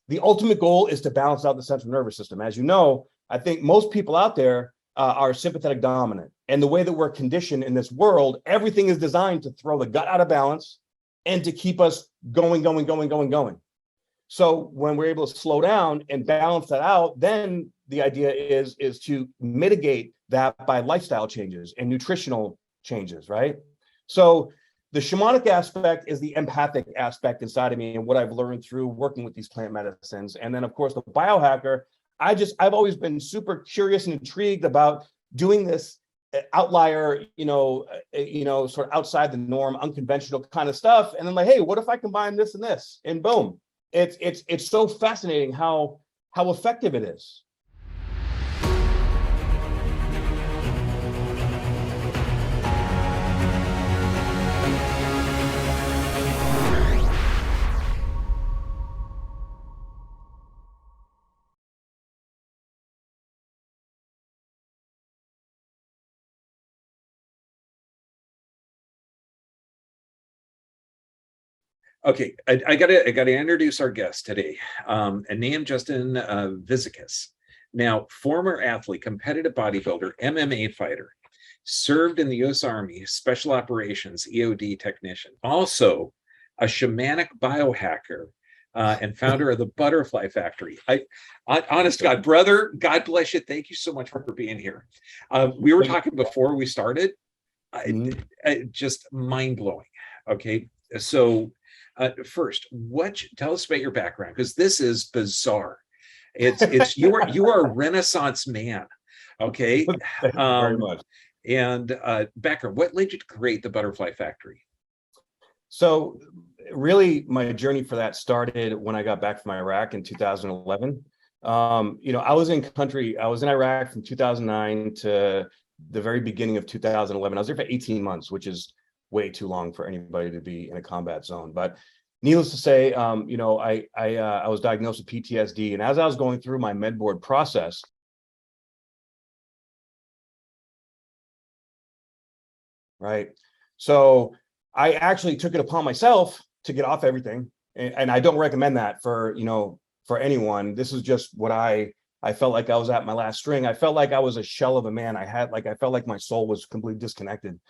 the ultimate goal is to balance out the central nervous system. As you know, I think most people out there are sympathetic dominant. And the way that we're conditioned in this world, everything is designed to throw the gut out of balance and to keep us going. So when we're able to slow down and balance that out, then the idea is to mitigate that by lifestyle changes and nutritional changes, right? So the shamanic aspect is the empathic aspect inside of me and what I've learned through working with these plant medicines. And then, of course, the biohacker, I've always been super curious and intrigued about doing this outlier, sort of outside the norm, unconventional kind of stuff. And then like, hey, what if I combine this and this? And boom, it's so fascinating how effective it is. Okay, I gotta introduce our guest today, a name Justin Vizicus. Now, former athlete, competitive bodybuilder, MMA fighter, served in the U.S. Army, Special Operations EOD technician, also a shamanic biohacker, and founder of the Butterfly Factory. Honest to God, brother, God bless you. Thank you so much for being here. We were talking before we started, just mind blowing. Okay, so. First, tell us about your background, because this is bizarre. You are a Renaissance man, okay? Thank you very much. And background, what led you to create the Butterfly Factory? So, really, my journey for that started when I got back from Iraq in 2011. I was in Iraq from 2009 to the very beginning of 2011. I was there for 18 months, which is way too long for anybody to be in a combat zone. But needless to say, I was diagnosed with PTSD, and as I was going through my med board process, right, so I actually took it upon myself to get off everything, and I don't recommend that for anyone. This is just what I felt like I was at my last string. I felt like I was a shell of a man. I felt like my soul was completely disconnected.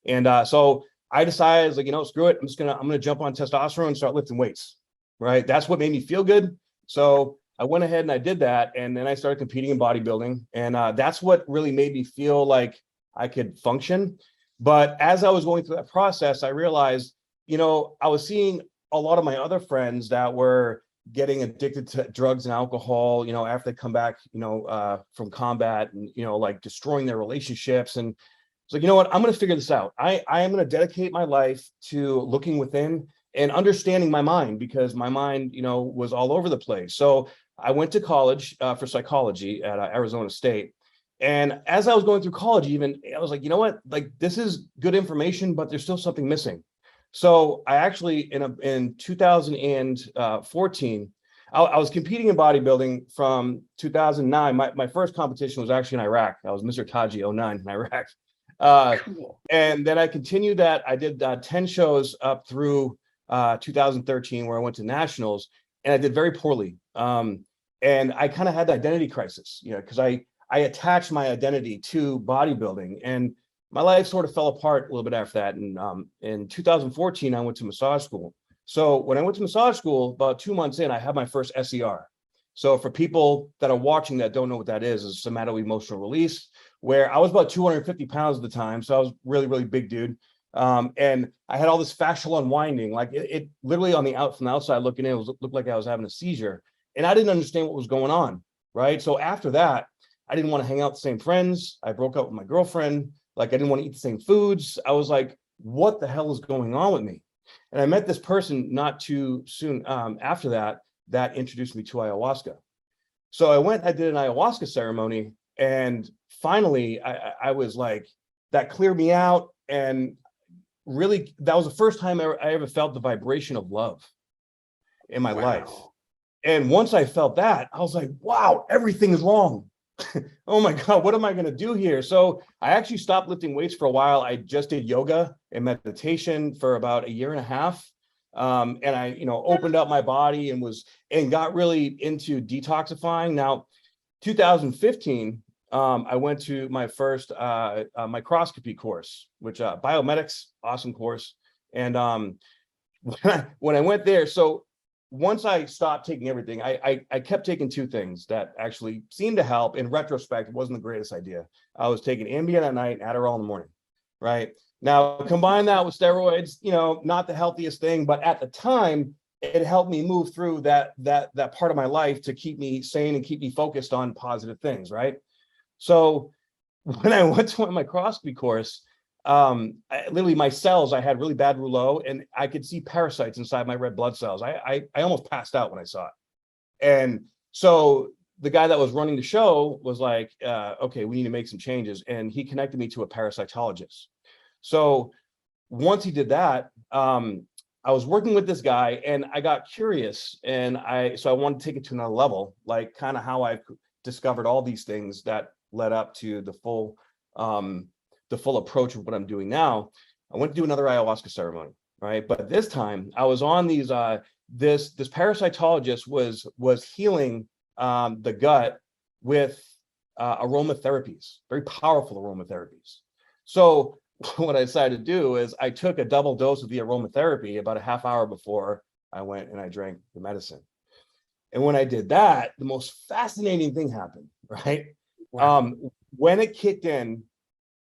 And so I decided, I was like, screw it. I'm gonna jump on testosterone and start lifting weights, right? That's what made me feel good. So I went ahead and I did that. And then I started competing in bodybuilding. And that's what really made me feel like I could function. But as I was going through that process, I realized, I was seeing a lot of my other friends that were getting addicted to drugs and alcohol, after they come back, from combat, and, like destroying their relationships. And it's like, you know what, I'm going to figure this out. I am going to dedicate my life to looking within and understanding my mind, because my mind, was all over the place. So I went to college for psychology at Arizona State. And as I was going through college, even, I was like, you know what, like, this is good information, but there's still something missing. So I actually, in 2014, I was competing in bodybuilding from 2009. My first competition was actually in Iraq. I was Mr. Taji 09 in Iraq. Cool. And then I continued that. I did 10 shows up through 2013, where I went to nationals, and I did very poorly. And I kind of had the identity crisis, because I attached my identity to bodybuilding, and my life sort of fell apart a little bit after that. And in 2014, I went to massage school. So when I went to massage school, about 2 months in, I had my first SER. So for people that are watching that don't know what that is somato-emotional release, where I was about 250 pounds at the time. So I was really, really big dude. And I had all this fascial unwinding, like it literally from the outside looking in, looked like I was having a seizure. And I didn't understand what was going on, right? So after that, I didn't want to hang out with the same friends. I broke up with my girlfriend. Like, I didn't want to eat the same foods. I was like, what the hell is going on with me? And I met this person not too soon after that introduced me to ayahuasca. So I did an ayahuasca ceremony, and finally I was like, that cleared me out. And really, that was the first time I ever felt the vibration of love in my life. And once I felt that, I was like, wow, everything is wrong. Oh my God, what am I going to do here? So I actually stopped lifting weights for a while. I just did yoga and meditation for about a year and a half. And I, opened up my body and got really into detoxifying. Now, 2015, I went to my first microscopy course, which biomedics, awesome course. And when I went there, so once I stopped taking everything, I kept taking two things that actually seemed to help. In retrospect, it wasn't the greatest idea. I was taking Ambien at night, Adderall in the morning, right? Now, combine that with steroids, not the healthiest thing, but at the time, it helped me move through that part of my life to keep me sane and keep me focused on positive things, right? So when I went to my microscopy course, literally my cells, I had really bad rouleau, and I could see parasites inside my red blood cells. I almost passed out when I saw it. And so the guy that was running the show was like, okay, we need to make some changes. And he connected me to a parasitologist. So once he did that, I was working with this guy, and I got curious, and so I wanted to take it to another level, like kind of how I've discovered all these things that led up to the full approach of what I'm doing now. I went to do another ayahuasca ceremony, right? But this time I was on these, this parasitologist was healing the gut with aromatherapies, very powerful aromatherapies. So what I decided to do is I took a double dose of the aromatherapy about a half hour before I went and I drank the medicine. And when I did that, the most fascinating thing happened, right? Wow. When it kicked in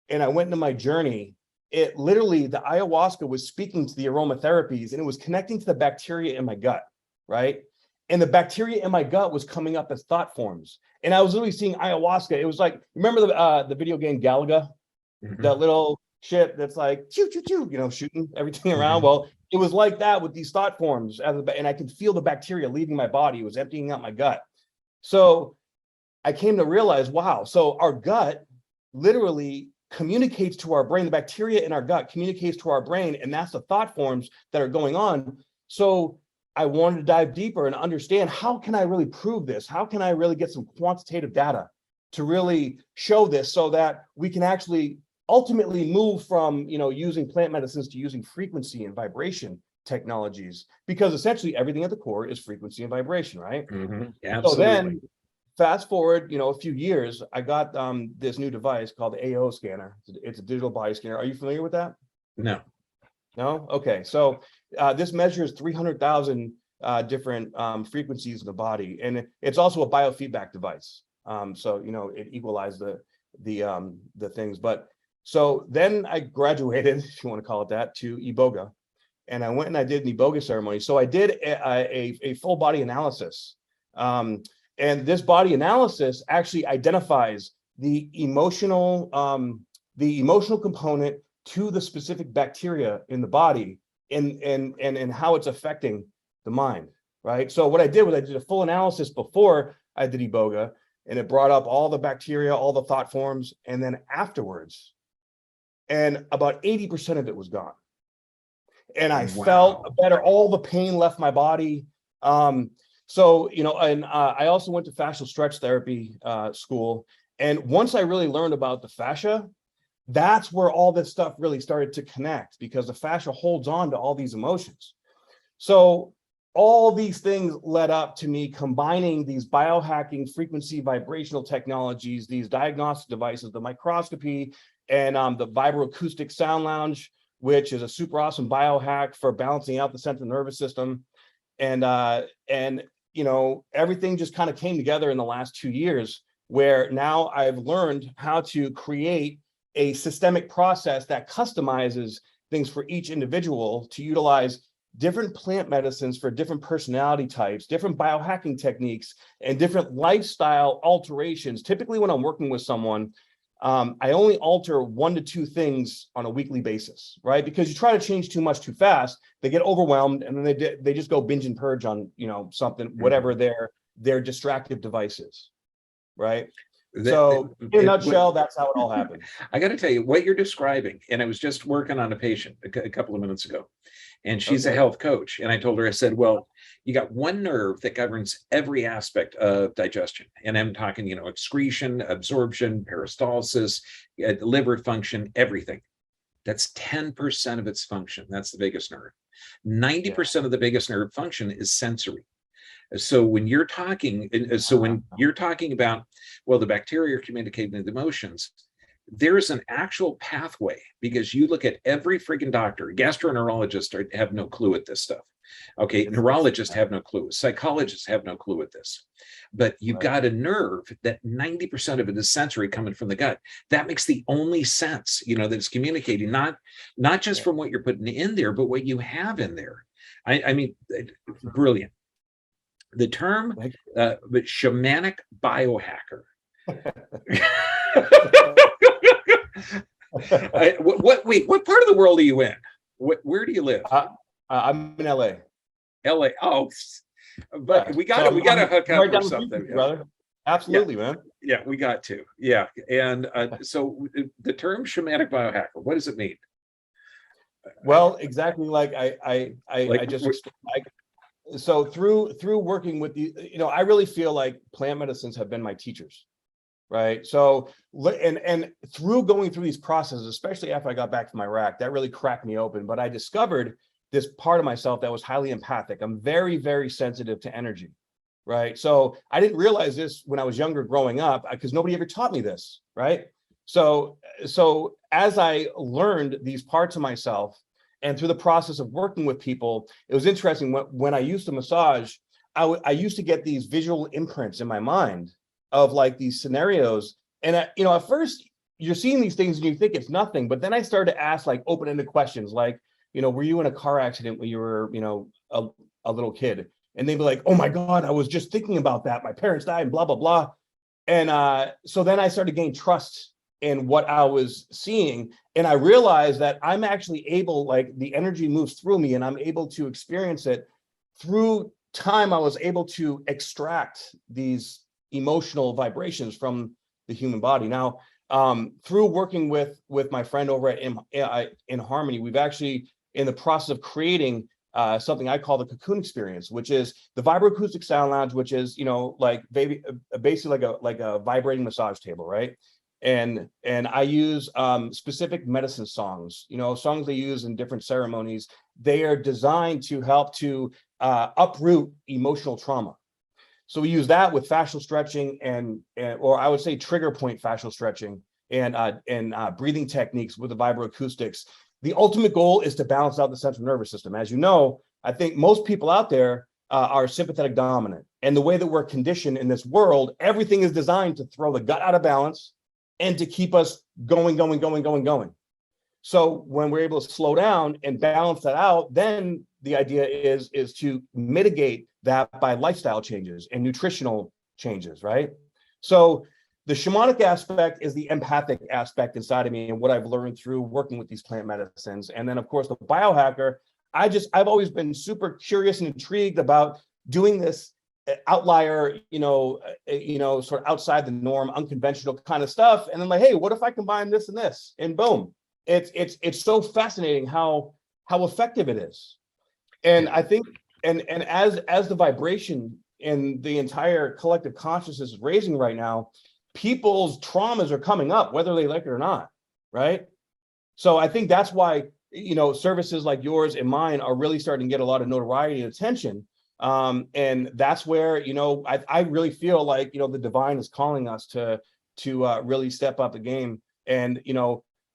and I went into my journey, it literally, the ayahuasca was speaking to the aromatherapies, and it was connecting to the bacteria in my gut, right? And the bacteria in my gut was coming up as thought forms. And I was literally seeing ayahuasca. It was like, remember the video game Galaga? Mm-hmm. That little shit that's like, choo, choo, choo, shooting everything around. Mm-hmm. Well, it was like that with these thought forms. And I could feel the bacteria leaving my body. It was emptying out my gut. So I came to realize, wow, so our gut literally communicates to our brain. The bacteria in our gut communicates to our brain, and that's the thought forms that are going on. So I wanted to dive deeper and understand, how can I really prove this? How can I really get some quantitative data to really show this, so that we can actually ultimately move from using plant medicines to using frequency and vibration technologies, because essentially everything at the core is frequency and vibration, right? Mm-hmm. Absolutely. So then fast forward, a few years, I got this new device called the AO scanner. It's a digital body scanner. Are you familiar with that? No. No? Okay. So this measures 300,000 different frequencies in the body, and it's also a biofeedback device. So it equalized the things. But so then I graduated, if you want to call it that, to Iboga, and I went and I did an Iboga ceremony. So I did a full body analysis. And this body analysis actually identifies the emotional component to the specific bacteria in the body, and how it's affecting the mind, right? So what I did was I did a full analysis before I did Iboga, and it brought up all the bacteria, all the thought forms, and then afterwards, and about 80% of it was gone. And I felt better. All the pain left my body. So, and I also went to fascial stretch therapy school. And once I really learned about the fascia, that's where all this stuff really started to connect, because the fascia holds on to all these emotions. So all these things led up to me combining these biohacking frequency vibrational technologies, these diagnostic devices, the microscopy, and the vibroacoustic sound lounge, which is a super awesome biohack for balancing out the central nervous system. And everything just kind of came together in the last 2 years, where now I've learned how to create a systemic process that customizes things for each individual to utilize different plant medicines for different personality types, different biohacking techniques, and different lifestyle alterations. Typically, when I'm working with someone, I only alter 1 to 2 things on a weekly basis, right? Because you try to change too much too fast, they get overwhelmed, and then they just go binge and purge on something, whatever their distractive device is, right? So in a nutshell, that's how it all happened. I got to tell you what you're describing, and I was just working on a patient a couple of minutes ago, and she's a health coach. And I told her, I said, well, you got one nerve that governs every aspect of digestion. And I'm talking, excretion, absorption, peristalsis, liver function, everything. That's 10% of its function. That's the biggest nerve. 90% of the biggest nerve function is sensory. So when you're talking, about, well, the bacteria are communicating with emotions, there's an actual pathway, because you look at every freaking doctor, gastroenterologists have no clue at this stuff. Okay, neurologists have no clue, psychologists have no clue at this. But you've got a nerve that 90% of it is sensory, coming from the gut. That makes the only sense, that it's communicating, not just from what you're putting in there, but what you have in there. I mean, brilliant. The term, but shamanic biohacker. What part of the world are you in? Where do you live? I'm in LA. LA. Oh, but we got to hook up or something, brother. Absolutely, man. Yeah, we got to. Yeah, and so the term shamanic biohacker, what does it mean? Well, exactly like I just explained. So through working with I really feel like plant medicines have been my teachers, right? So and through going through these processes, especially after I got back from Iraq, that really cracked me open. But I discovered this part of myself that was highly empathic. I'm very, very sensitive to energy, right? So I didn't realize this when I was younger, growing up, because nobody ever taught me this, right? So as I learned these parts of myself, and through the process of working with people, it was interesting. When I used to massage, I used to get these visual imprints in my mind of like these scenarios. And at first you're seeing these things and you think it's nothing, but then I started to ask like open-ended questions, like, were you in a car accident when you were, a little kid? And they'd be like, oh my God, I was just thinking about that. My parents died and blah, blah, blah. And so then I started to gain trust in what I was seeing. And I realized that I'm actually able, like the energy moves through me and I'm able to experience it through time. I was able to extract these emotional vibrations from the human body. Now, through working with my friend over at In Harmony, we've actually in the process of creating something I call the cocoon experience, which is the vibroacoustic sound lounge, which is, basically like a vibrating massage table, right? And I use specific medicine songs, songs they use in different ceremonies. They are designed to help to uproot emotional trauma. So we use that with fascial stretching or I would say trigger point fascial stretching and breathing techniques with the vibroacoustics. The ultimate goal is to balance out the central nervous system. As you know, I think most people out there are sympathetic dominant. And the way that we're conditioned in this world, everything is designed to throw the gut out of balance and to keep us going. So when we're able to slow down and balance that out, then the idea is to mitigate that by lifestyle changes and nutritional changes, right? So the shamanic aspect is the empathic aspect inside of me and what I've learned through working with these plant medicines. And then of course the biohacker, I've always been super curious and intrigued about doing this outlier, sort of outside the norm, unconventional kind of stuff. And then like, hey, what if I combine this and this? And boom, it's so fascinating how effective it is. And I think, and as the vibration and the entire collective consciousness is raising right now, people's traumas are coming up, whether they like it or not, right? So I think that's why, services like yours and mine are really starting to get a lot of notoriety and attention. And that's where, I really feel like, the divine is calling us to really step up the game and,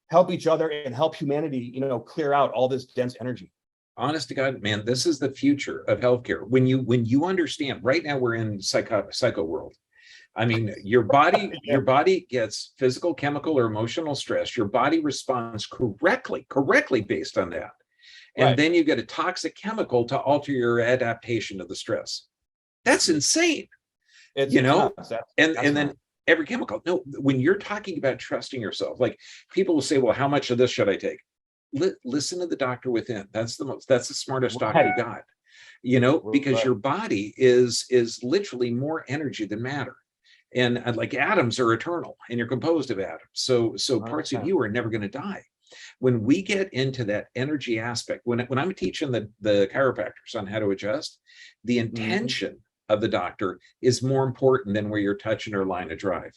help each other and help humanity, clear out all this dense energy. Honest to God, man, this is the future of healthcare. When you understand, right now we're in psycho world. I mean, your body gets physical, chemical, or emotional stress. Your body responds correctly based on that. And then you get a toxic chemical to alter your adaptation to the stress. That's insane. It's and then every chemical. No, when you're talking about trusting yourself, like people will say, well, how much of this should I take? Listen to the doctor within. That's the smartest doctor you got, because your body is literally more energy than matter. And like atoms are eternal and you're composed of atoms. So parts of you are never going to die. When we get into that energy aspect, when I'm teaching the chiropractors on how to adjust, the intention of the doctor is more important than where you're touching or line of drive.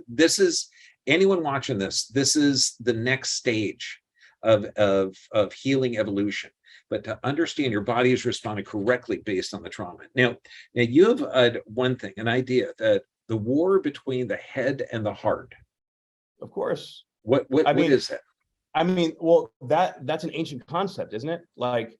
This is anyone watching this is the next stage of healing evolution, but to understand your body is responding correctly based on the trauma. Now you have one thing, an idea that the war between the head and the heart. Of course. What is that? I mean, well, that's an ancient concept, isn't it? Like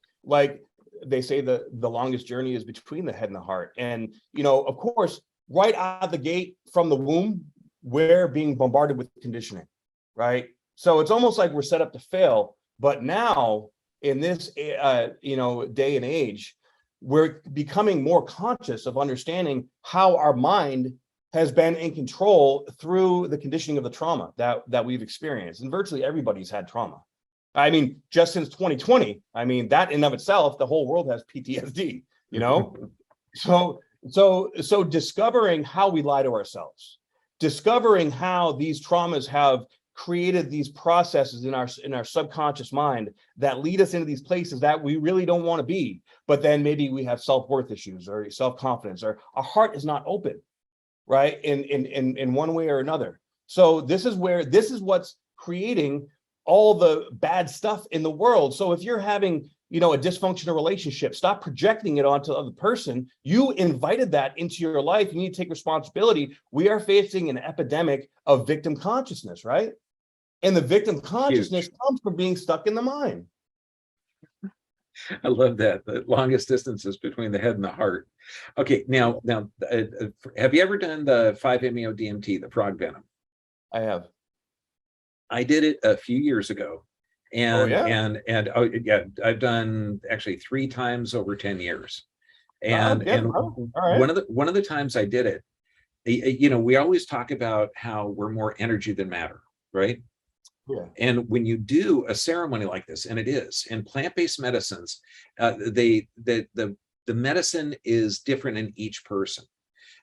they say the longest journey is between the head and the heart. And, you know, of course, right out of the gate from the womb, we're being bombarded with conditioning, right? So it's almost like we're set up to fail. But now in this, you know, day and age, we're becoming more conscious of understanding how our mind has been in control through the conditioning of the trauma that we've experienced. And virtually everybody's had trauma. I mean, just since 2020, I mean, that in of itself, the whole world has PTSD, you know? So discovering how we lie to ourselves, discovering how these traumas have created these processes in our subconscious mind that lead us into these places that we really don't want to be, but then maybe we have self-worth issues or self-confidence, or our heart is not open, right? In one way or another. So this is what's creating all the bad stuff in the world. So if you're having, you know, a dysfunctional relationship, stop projecting it onto the other person. You invited that into your life. You need to take responsibility. We are facing an epidemic of victim consciousness, right? And the victim consciousness comes from being stuck in the mind. I love that. The longest distances between the head and the heart. Okay, now, have you ever done the 5-MeO DMT, the frog venom? I have. I did it a few years ago, and I've done actually 3 times over 10 years. And one of the times I did it, you know, we always talk about how we're more energy than matter, right? Yeah. And when you do a ceremony like this, and it is, in plant-based medicines, the medicine is different in each person.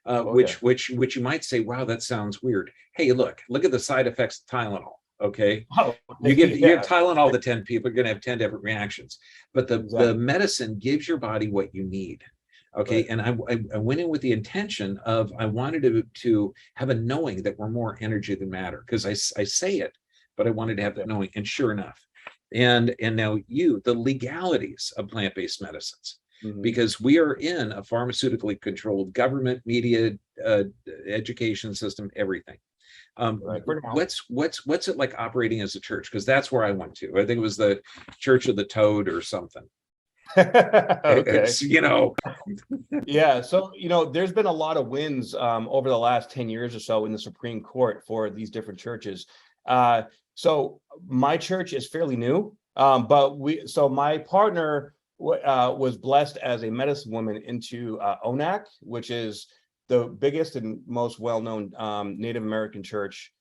Which you might say, wow, that sounds weird. Hey, look at the side effects of Tylenol. Okay, you give Tylenol to 10 people, you're going to have 10 different reactions, but the medicine gives your body what you need. Okay, and I went in with the intention of, I wanted to have a knowing that we're more energy than matter, because I say it, but I wanted to have that knowing. And sure enough, and now the legalities of plant-based medicines, because we are in a pharmaceutically controlled government, media, education system, everything. What's it like operating as a church? Because that's where I went to. I think it was the Church of the Toad or something. Okay. It's, you know. Yeah, so, you know, there's been a lot of wins over the last 10 years or so in the Supreme Court for these different churches. So my church is fairly new, but my partner was blessed as a medicine woman into ONAC, which is the biggest and most well-known Native American church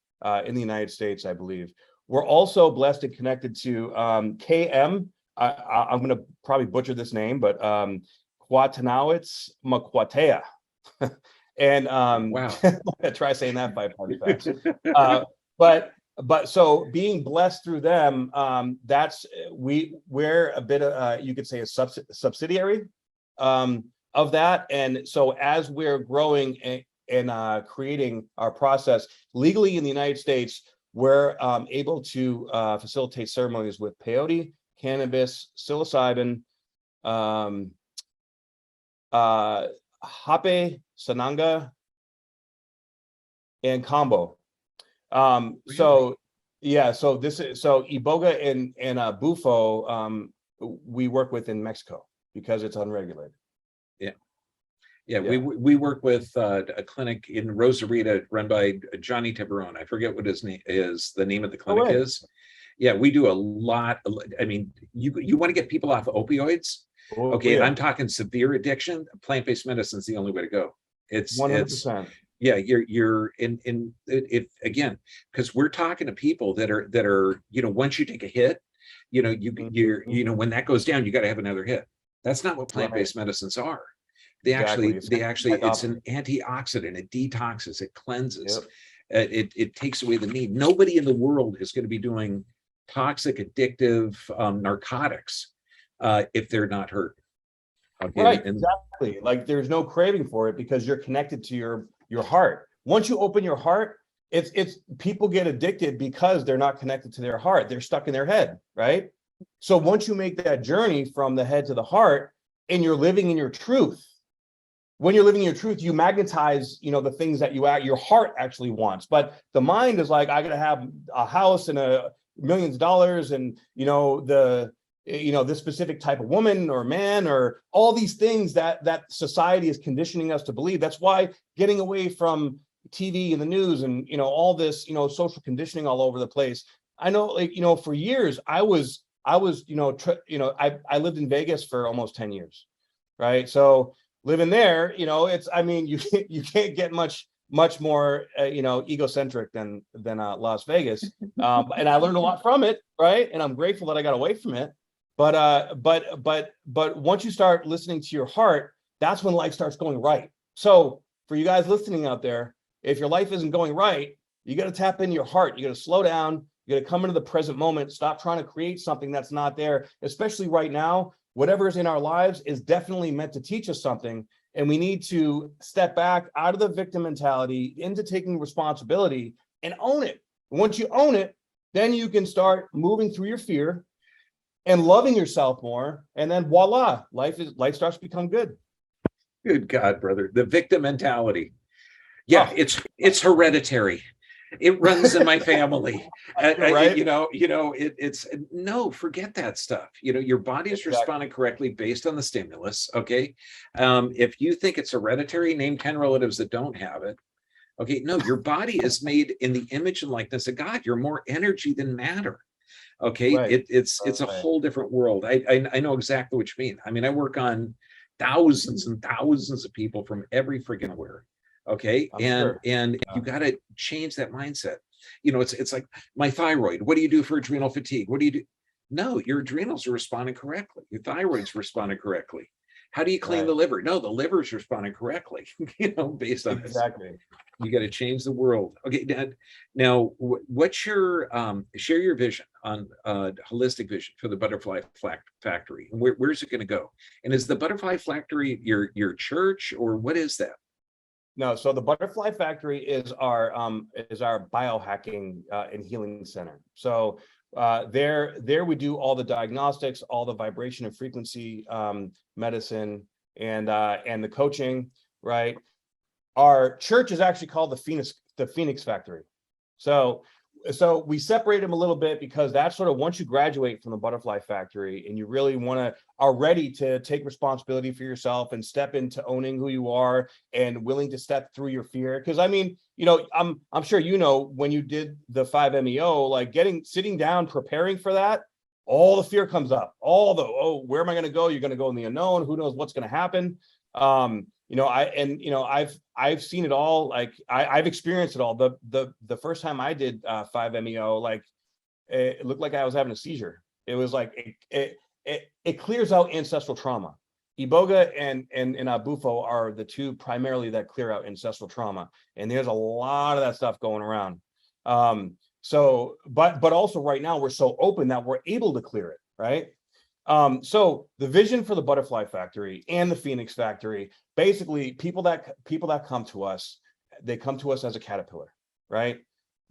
in the United States, I believe. We're also blessed and connected to KM. I'm going to probably butcher this name, but Quatanowitz Makwatea. And Wow. try saying that 5 times fast. But so being blessed through them, we're a bit of you could say a subsidiary of that. And so as we're growing and creating our process legally in the United States, we're able to facilitate ceremonies with peyote, cannabis, psilocybin, hape, sananga, and combo. Really? So Iboga and Bufo, we work with in Mexico because it's unregulated. Yeah, we work with a clinic in Rosarita run by Johnny Tiburon. I forget what his name is. The name of the clinic is. Yeah, we do a lot. I mean, you want to get people off opioids? Okay, I'm talking severe addiction. Plant-based medicine is the only way to go. It's 100%. Yeah, you're in if again, because we're talking to people that are you know, once you take a hit, you know, you're you know, when that goes down, you got to have another hit. That's not what plant-based medicines are. They actually it's an antioxidant. It detoxes, it cleanses, it takes away the need. Nobody in the world is going to be doing toxic, addictive narcotics if they're not hurt. Okay? Right, exactly. Like there's no craving for it because you're connected to your heart. Once you open your heart, it's people get addicted because they're not connected to their heart. They're stuck in their head, right? So once you make that journey from the head to the heart and you're living in your truth, when you're living in your truth, you magnetize, the things that your heart actually wants. But the mind is like, I gotta have a house and millions of dollars and, this specific type of woman or man or all these things that society is conditioning us to believe. That's why getting away from TV and the news and, all this, social conditioning all over the place. I know, for years I lived in Vegas for almost 10 years, right? So living there, you can't get much more, egocentric than Las Vegas. And I learned a lot from it, right? And I'm grateful that I got away from it. But once you start listening to your heart, that's when life starts going right. So for you guys listening out there, if your life isn't going right, you got to tap into your heart. You got to slow down. You got to come into the present moment. Stop trying to create something that's not there, especially right now. Whatever is in our lives is definitely meant to teach us something. And we need to step back out of the victim mentality into taking responsibility and own it. And once you own it, then you can start moving through your fear and loving yourself more. And then voila, life starts to become good. Good God, brother. The victim mentality. Yeah, it's hereditary. It runs in my family. Right? It's no, forget that stuff. Your body is responding correctly based on the stimulus. Okay. If you think it's hereditary, name 10 relatives that don't have it. Okay. No, your body is made in the image and likeness of God. You're more energy than matter. Okay. Right. It's a whole different world. I know exactly what you mean. I mean, I work on thousands and thousands of people from every freaking where. Okay. And you got to change that mindset. It's like my thyroid. What do you do for adrenal fatigue? What do you do? No, your adrenals are responding correctly. Your thyroid's responding correctly. How do you clean the liver? No, the liver's responding correctly, based on exactly. You got to change the world. Okay, Dad. Now, what's your share your vision on holistic vision for the Butterfly Factory? And where's it going to go? And is the Butterfly Factory your church, or what is that? No, so the Butterfly Factory is our biohacking and healing center. So there we do all the diagnostics, all the vibration and frequency medicine, and the coaching. Right. Our church is actually called the Phoenix Factory. So we separate them a little bit because that's sort of once you graduate from the Butterfly Factory and you really are ready to take responsibility for yourself and step into owning who you are and willing to step through your fear. Because I mean, I'm sure when you did the 5-MeO, like sitting down, preparing for that, all the fear comes up. Where am I going to go? You're going to go in the unknown. Who knows what's going to happen? I've seen it all. Like I've experienced it all. The first time I did 5-MeO, like it looked like I was having a seizure. It was like it clears out ancestral trauma. Iboga and Abufo are the two primarily that clear out ancestral trauma, and there's a lot of that stuff going around. But also right now we're so open that we're able to clear it, right? So the vision for the Butterfly Factory and the Phoenix Factory, basically people that come to us, they come to us as a caterpillar, right?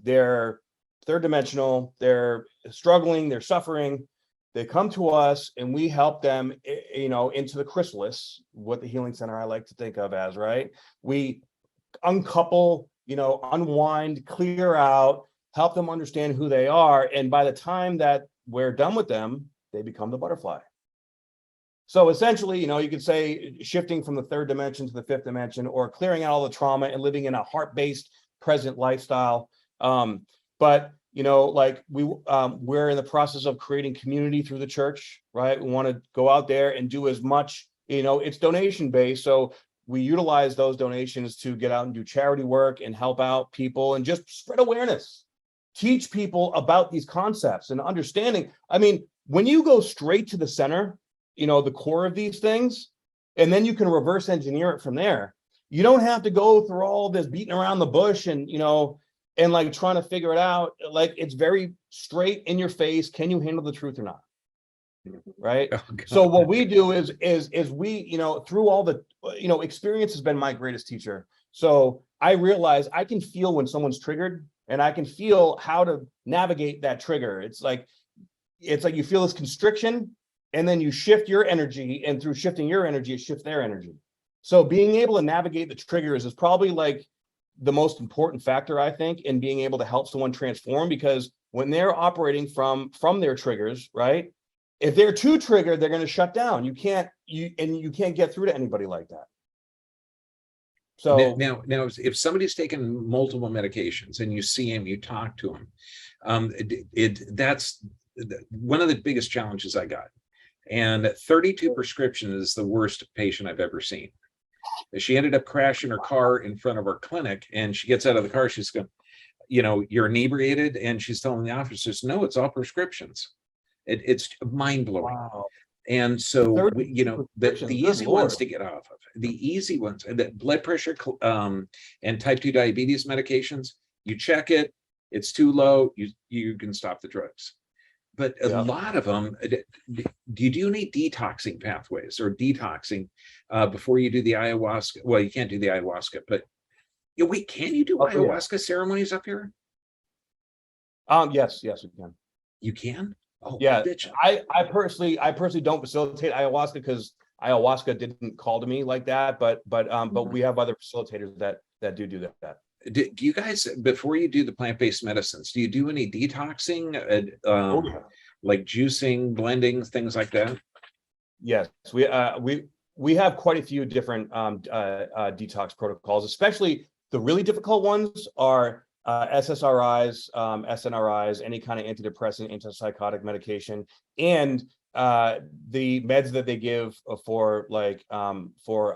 They're third dimensional, they're struggling, they're suffering. They come to us and we help them, into the chrysalis, what the healing center I like to think of as, right? We uncouple, unwind, clear out, help them understand who they are. And by the time that we're done with them, they become the butterfly. So essentially, you could say shifting from the third dimension to the fifth dimension, or clearing out all the trauma and living in a heart-based present lifestyle. But we're in the process of creating community through the church, right? We want to go out there and do as much, it's donation based. So we utilize those donations to get out and do charity work and help out people and just spread awareness, teach people about these concepts and understanding. I mean, when you go straight to the center, the core of these things, and then you can reverse engineer it from there. You don't have to go through all this beating around the bush and, and like trying to figure it out. Like it's very straight in your face. Can you handle the truth or not? Right. Oh, so what we do is we, through all the, experience has been my greatest teacher. So I realize I can feel when someone's triggered, and I can feel how to navigate that trigger. It's like you feel this constriction, and then you shift your energy, and through shifting your energy, it shifts their energy. So being able to navigate the triggers is probably like the most important factor, I think, in being able to help someone transform, because when they're operating from their triggers, right? If they're too triggered, they're going to shut down. You can't get through to anybody like that. So now, if somebody's taken multiple medications and you see him, you talk to him, that's one of the biggest challenges I got. And 32 prescriptions is the worst patient I've ever seen. She ended up crashing her car in front of our clinic, and she gets out of the car. She's going, you're inebriated. And she's telling the officers, no, it's all prescriptions. It's mind blowing. wow. And so, the easy ones to get off of, the easy ones, the blood pressure and type 2 diabetes medications, you check it, it's too low, you can stop the drugs. But a lot of them, do you do any detoxing pathways or detoxing before you do the ayahuasca? Well, you can't do the ayahuasca, but wait, can you do ayahuasca ceremonies up here? Yes, we can. You can? Oh, yeah. Bitch. I personally don't facilitate ayahuasca because ayahuasca didn't call to me like that. But we have other facilitators that do that. Do you guys, before you do the plant-based medicines, do you do any detoxing, like juicing, blending, things like that? Yes, we have quite a few different detox protocols. Especially the really difficult ones are SSRIs, SNRIs, any kind of antidepressant, antipsychotic medication, and the meds that they give for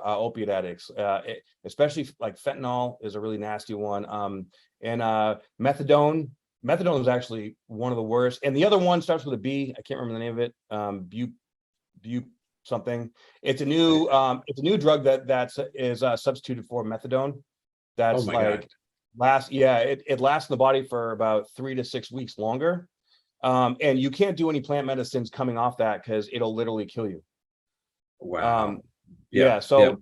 opiate addicts, especially like fentanyl is a really nasty one, and methadone. Methadone is actually one of the worst, and the other one starts with a B. I can't remember the name of it. Bu something. It's a new drug that is substituted for methadone. That's God. It lasts in the body for about 3 to 6 weeks longer. And you can't do any plant medicines coming off that because it'll literally kill you. Wow. So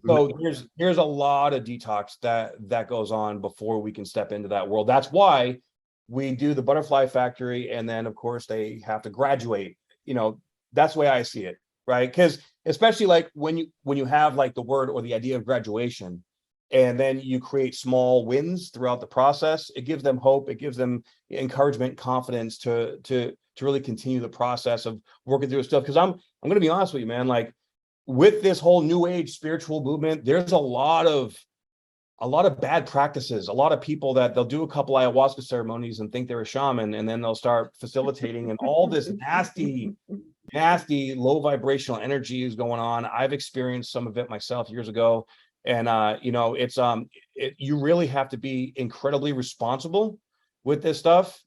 there's a lot of detox that goes on before we can step into that world. That's why we do the butterfly factory, and then of course they have to graduate. That's the way I see it, right? Because especially like when you have like the word or the idea of graduation, and then you create small wins throughout the process, it gives them hope, it gives them encouragement, confidence to really continue the process of working through stuff. Because I'm going to be honest with you, man, like with this whole new age spiritual movement, there's a lot of bad practices. A lot of people that they'll do a couple ayahuasca ceremonies and think they're a shaman, and then they'll start facilitating, and all this nasty low vibrational energy is going on. I've experienced some of it myself years ago. And you really have to be incredibly responsible with this stuff,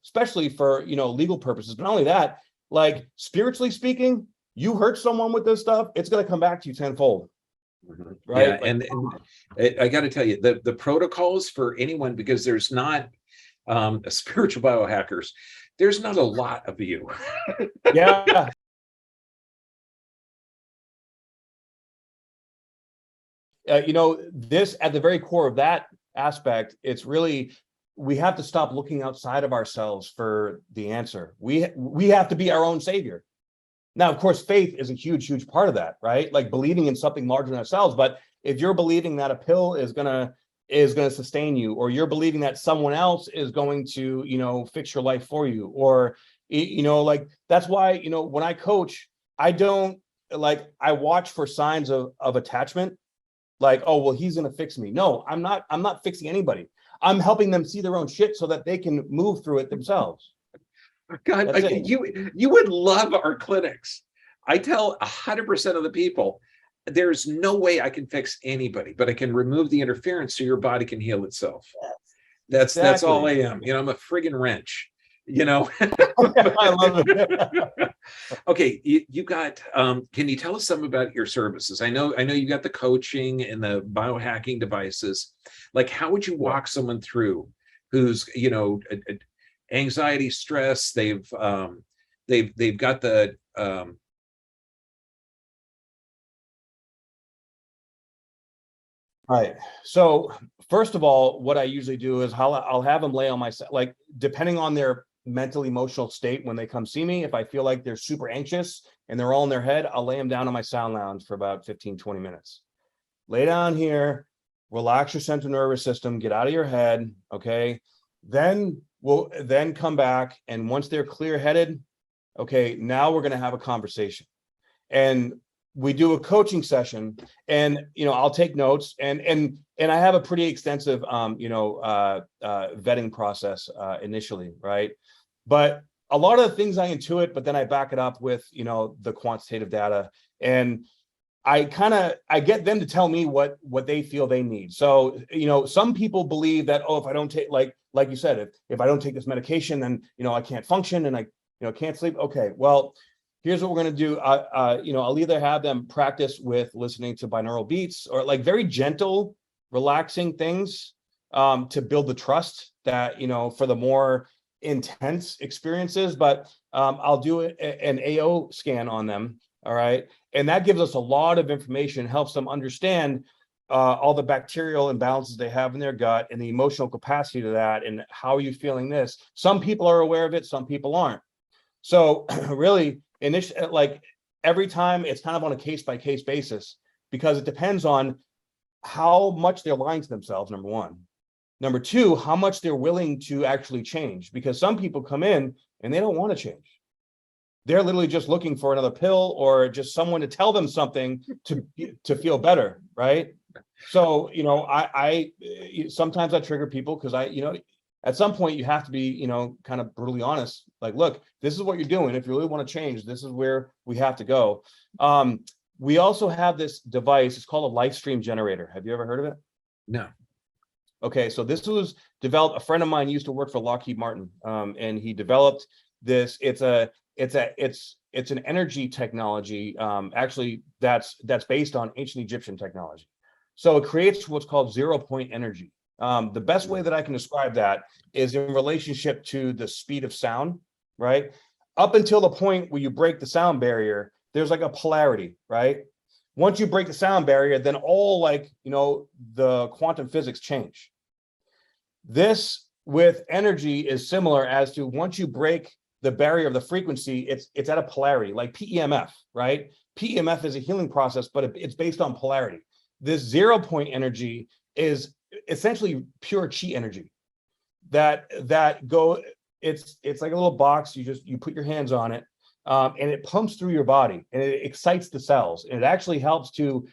especially for legal purposes. But not only that, like spiritually speaking, you hurt someone with this stuff, it's going to come back to you tenfold. Right? Yeah, and I got to tell you, the protocols for anyone, because there's not spiritual biohackers, there's not a lot of you. Yeah. This at the very core of that aspect, it's really, we have to stop looking outside of ourselves for the answer. We have to be our own savior. Now, of course, faith is a huge part of that, right? Like believing in something larger than ourselves. But if you're believing that a pill is gonna sustain you, or you're believing that someone else is going to, fix your life for you, or like that's why, when I coach, I don't I watch for signs of attachment. Like, oh, well, he's going to fix me. No, I'm not fixing anybody. I'm helping them see their own shit so that they can move through it themselves. God, you would love our clinics. I tell 100% of the people, there's no way I can fix anybody, but I can remove the interference so your body can heal itself. That's all I am. I'm a friggin' wrench. I love it. Okay, you got can you tell us something about your services? I know you got the coaching and the biohacking devices. Like, how would you walk someone through who's anxiety, stress, they've got the Right. So first of all, what I usually do is I'll have them lay on my side, like depending on their mental emotional state when they come see me. If I feel like they're super anxious and they're all in their head, I'll lay them down on my sound lounge for about 15, 20 minutes. Lay down here, relax your central nervous system, get out of your head. Okay. Then we'll then come back. And once they're clear headed, okay, now we're going to have a conversation. And we do a coaching session, and I'll take notes, and I have a pretty extensive vetting process initially, right? But a lot of the things I intuit, but then I back it up with the quantitative data, and I get them to tell me what they feel they need. So some people believe that, oh, if I don't take, like you said, if I don't take this medication, then I can't function, and I can't sleep. Okay, well, here's what we're going to do. I'll either have them practice with listening to binaural beats, or like very gentle, relaxing things to build the trust that, for the more intense experiences. But I'll do an AO scan on them. All right. And that gives us a lot of information, helps them understand all the bacterial imbalances they have in their gut and the emotional capacity to that. And how are you feeling this? Some people are aware of it, some people aren't. So really, like every time it's kind of on a case-by-case basis, because it depends on how much they're lying to themselves, number one. Number two, how much they're willing to actually change, because some people come in and they don't want to change. They're literally just looking for another pill or just someone to tell them something to feel better, right? So, I sometimes I trigger people because at some point you have to be, kind of brutally honest. Like, look, this is what you're doing. If you really want to change, this is where we have to go. We also have this device. It's called a live stream generator. Have you ever heard of it? No. Okay, so this was developed. A friend of mine used to work for Lockheed Martin, and he developed this. It's an energy technology. Actually, that's based on ancient Egyptian technology. So it creates what's called 0-point energy. The best way that I can describe that is in relationship to the speed of sound, right? Up until the point where you break the sound barrier, there's like a polarity, right? Once you break the sound barrier, then all the quantum physics change. This with energy is similar as to once you break the barrier of the frequency, it's at a polarity, like PEMF, right? PEMF is a healing process, but it's based on polarity. This 0-point energy is essentially pure chi energy it's like a little box. You put your hands on it, and it pumps through your body, and it excites the cells, and it actually helps to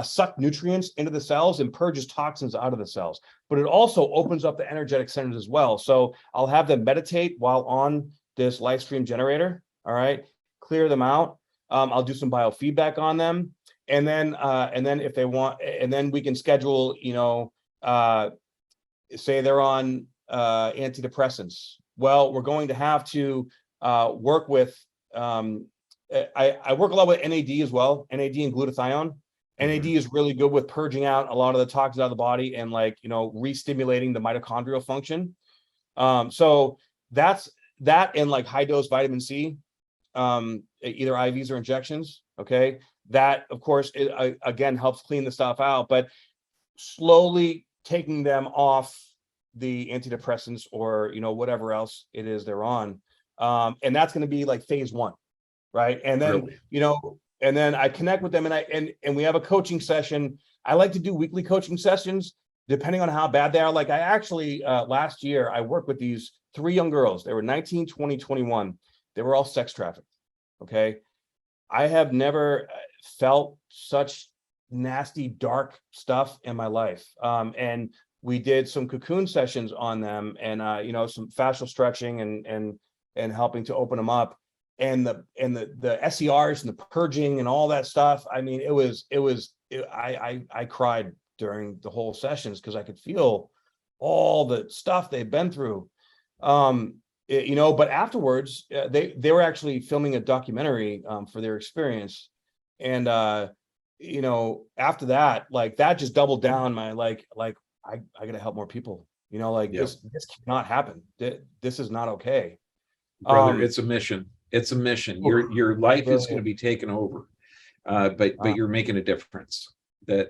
suck nutrients into the cells and purges toxins out of the cells. But it also opens up the energetic centers as well. So I'll have them meditate while on this live stream generator. All right, clear them out. I'll do some biofeedback on them, and then if they want, and then we can schedule, say they're on antidepressants. Well, we're going to have to work with, I work a lot with NAD as well, NAD and glutathione. NAD is really good with purging out a lot of the toxins out of the body and re-stimulating the mitochondrial function. So that's that, and like high dose vitamin C, either IVs or injections. Okay. That of course, again, helps clean the stuff out, but slowly taking them off the antidepressants or, whatever else it is they're on. And that's going to be like phase one. Right. And then, really? And then I connect with them, and we have a coaching session. I like to do weekly coaching sessions, depending on how bad they are. Like I actually, last year, I worked with these 3 young girls. They were 19, 20, 21. They were all sex trafficked. Okay. I have never felt such nasty, dark stuff in my life. And we did some cocoon sessions on them, and some fascial stretching and helping to open them up. And the SERs and the purging and all that stuff. I mean, I cried during the whole sessions because I could feel all the stuff they've been through. But afterwards, they were actually filming a documentary for their experience, and after that, like that just doubled down my I gotta help more people. This cannot happen. This is not okay. Brother, it's a mission. It's a mission. Your life is going to be taken over, but you're making a difference.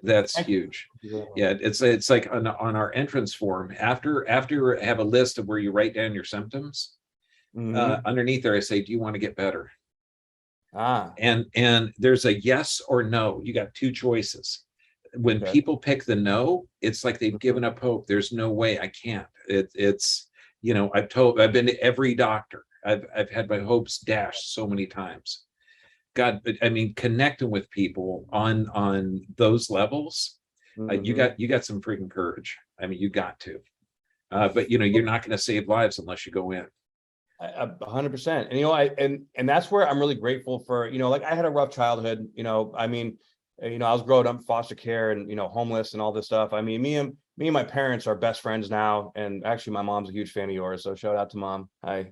That's huge. Yeah, it's like on our entrance form, after I have a list of where you write down your symptoms, underneath there I say, do you want to get better? And there's a yes or no. You got two choices. When people pick the no, it's like they've given up hope. There's no way, I can't. It's I've been to every doctor. I've had my hopes dashed so many times. God, but I mean, connecting with people on those levels, you got some freaking courage. I mean, you got to. But you're not going to save lives unless you go in. 100%. And and that's where I'm really grateful for, like I had a rough childhood, I mean, I was growing up in foster care and, homeless and all this stuff. I mean, me and my parents are best friends now. And actually my mom's a huge fan of yours. So shout out to Mom. Hi.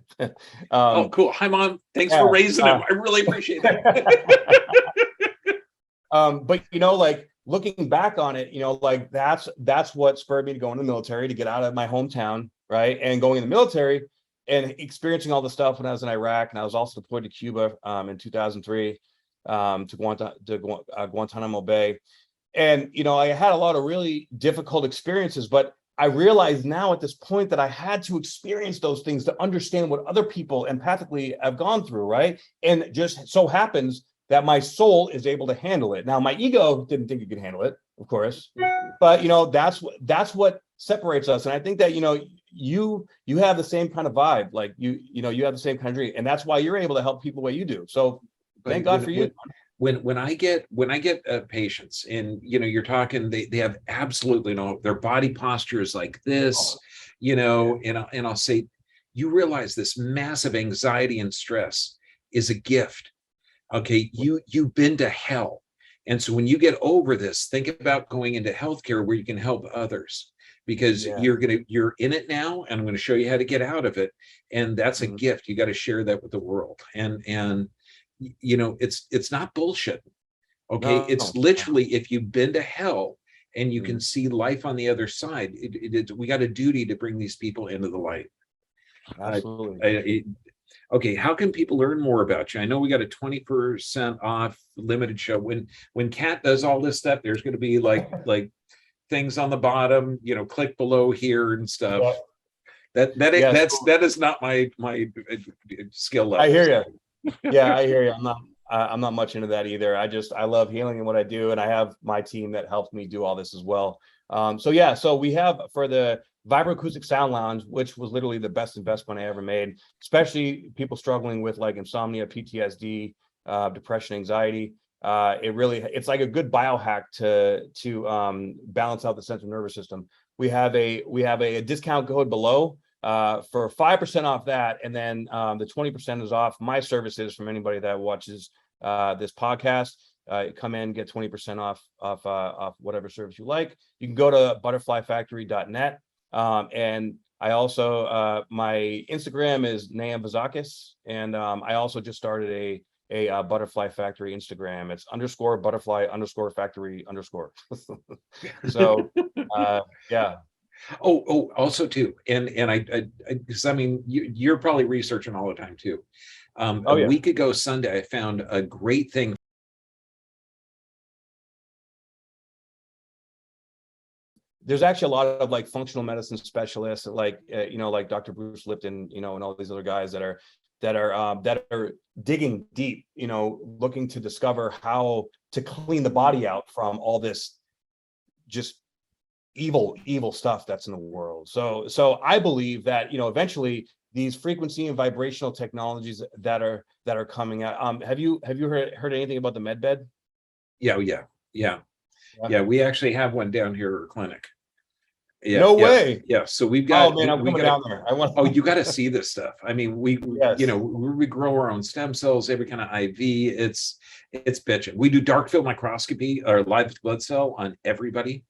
Oh, cool. Hi, Mom. Thanks for raising him. I really appreciate it. But like looking back on it, like that's what spurred me to go in the military, to get out of my hometown, right? And going in the military and experiencing all the stuff when I was in Iraq, and I was also deployed to Cuba in 2003 to Guantanamo Bay. And, I had a lot of really difficult experiences, but I realize now at this point that I had to experience those things to understand what other people empathically have gone through, right? And it just so happens that my soul is able to handle it. Now, my ego didn't think it could handle it, of course, but that's what separates us. And I think that you have the same kind of vibe, like you have the same kind of dream, and that's why you're able to help people the way you do. So thank God for you. When I get patients, and you're talking, they have absolutely no, their body posture is like this, and I'll say, you realize this massive anxiety and stress is a gift. Okay, you've been to hell, and so when you get over this, think about going into healthcare where you can help others, because you're in it now, and I'm going to show you how to get out of it, and that's a gift. You got to share that with the world, and it's not bullshit. Okay, it's literally, if you've been to hell and you can see life on the other side, we got a duty to bring these people into the light. Absolutely. Okay, how can people learn more about you? I know we got a 20% off limited show. When Kat does all this stuff, there's going to be like things on the bottom, click below here and stuff. That is not my skill level. I hear you. Yeah, I hear you. I'm not much into that either. I love healing and what I do, and I have my team that helps me do all this as well. So we have, for the Vibroacoustic Sound Lounge, which was literally the best investment I ever made, especially people struggling with like insomnia, PTSD, depression, anxiety. It's like a good biohack to balance out the central nervous system. We have a discount code below for 5% off that, and then the 20% is off my services from anybody that watches this podcast. Come in, get 20% off whatever service you like. You can go to butterflyfactory.net. And I also, my Instagram is Naam Vazakis, and I also just started a Butterfly Factory Instagram. It's _butterfly_factory_. So yeah. Also too, and because I mean, you're probably researching all the time too. A week ago Sunday, I found a great thing. There's actually a lot of like functional medicine specialists, like like Dr. Bruce Lipton, and all these other guys that are digging deep, looking to discover how to clean the body out from all this just evil stuff that's in the world. So I believe that eventually these frequency and vibrational technologies that are coming out. Have you heard anything about the med bed? Yeah. We actually have one down here at our clinic. No way. Yeah. So we've got. Oh man, I'm coming down there. Oh, you got to see this stuff. I mean, we grow our own stem cells, every kind of IV. It's bitching. We do dark field microscopy or live blood cell on everybody,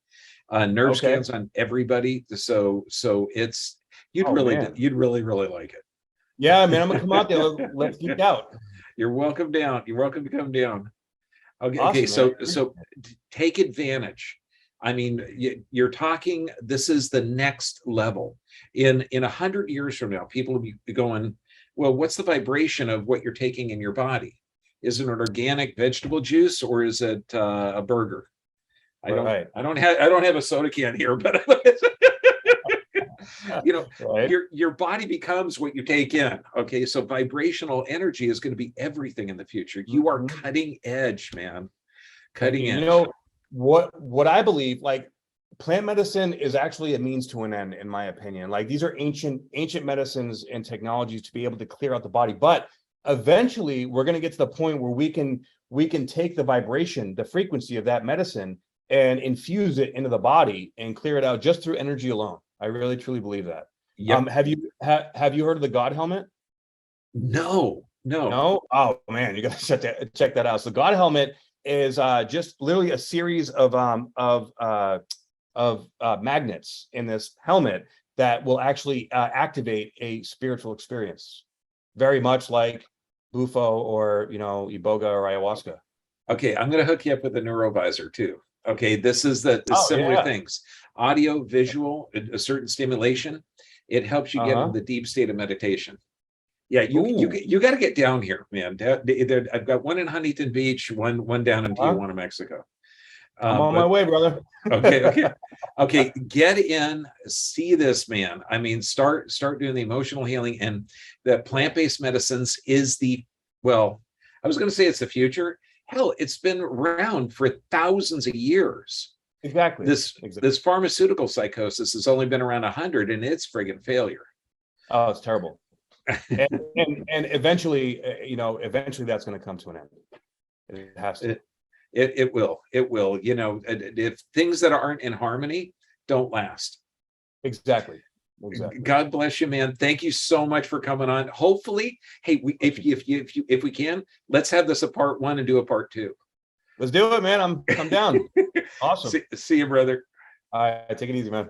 nerve scans on everybody. So it's you'd really like it. Yeah, man, I'm gonna come out there. Let's geek out. You're welcome down. You're welcome to come down. Okay. Awesome, So take advantage. I mean, you're talking, this is the next level. In 100 years from now, people will be going, well, what's the vibration of what you're taking in your body? Is it an organic vegetable juice, or is it a burger? Right. I don't have a soda can here, but you know, Right. your body becomes what you take in. Okay, so vibrational energy is going to be everything in the future. You are Mhm. cutting edge, man. Thank you. Cutting You edge. know what I believe, like plant medicine is actually a means to an end, in my opinion. Like these are ancient medicines and technologies to be able to clear out the body. But eventually we're going to get to the point where we can take the vibration, the frequency of that medicine and infuse it into the body and clear it out just through energy alone. I really truly believe that. Yep. Have you heard of the God helmet? No, no. No? Oh man, you gotta check that out. So God helmet is just literally a series of magnets in this helmet that will actually activate a spiritual experience, very much like Bufo or Iboga or ayahuasca. Okay, I'm going to hook you up with a neurovisor too. Okay, this is the Oh similar yeah. things. Audio, visual, a certain stimulation. It helps you get in Uh-huh. the deep state of meditation. Yeah, Ooh. you got to get down here, man. I've got one in Huntington Beach, one down in Uh-huh. Tijuana, Mexico. I'm on my But way, brother. okay, get in, see this, man. I mean, start doing the emotional healing, and the plant-based medicines is well, I was going to say it's the future. Hell, it's been around for thousands of years. Exactly. This pharmaceutical psychosis has only been around 100, and it's friggin' failure. Oh, it's terrible. And eventually, eventually that's going to come to an end. It has to. It will. It will. If things that aren't in harmony don't last. Exactly. Exactly. God bless you, man. Thank you so much for coming on. Hopefully, hey, if we can, let's have this a part 1 and do a part 2. Let's do it, man. I'm down. Awesome. See you, brother. All right, take it easy, man.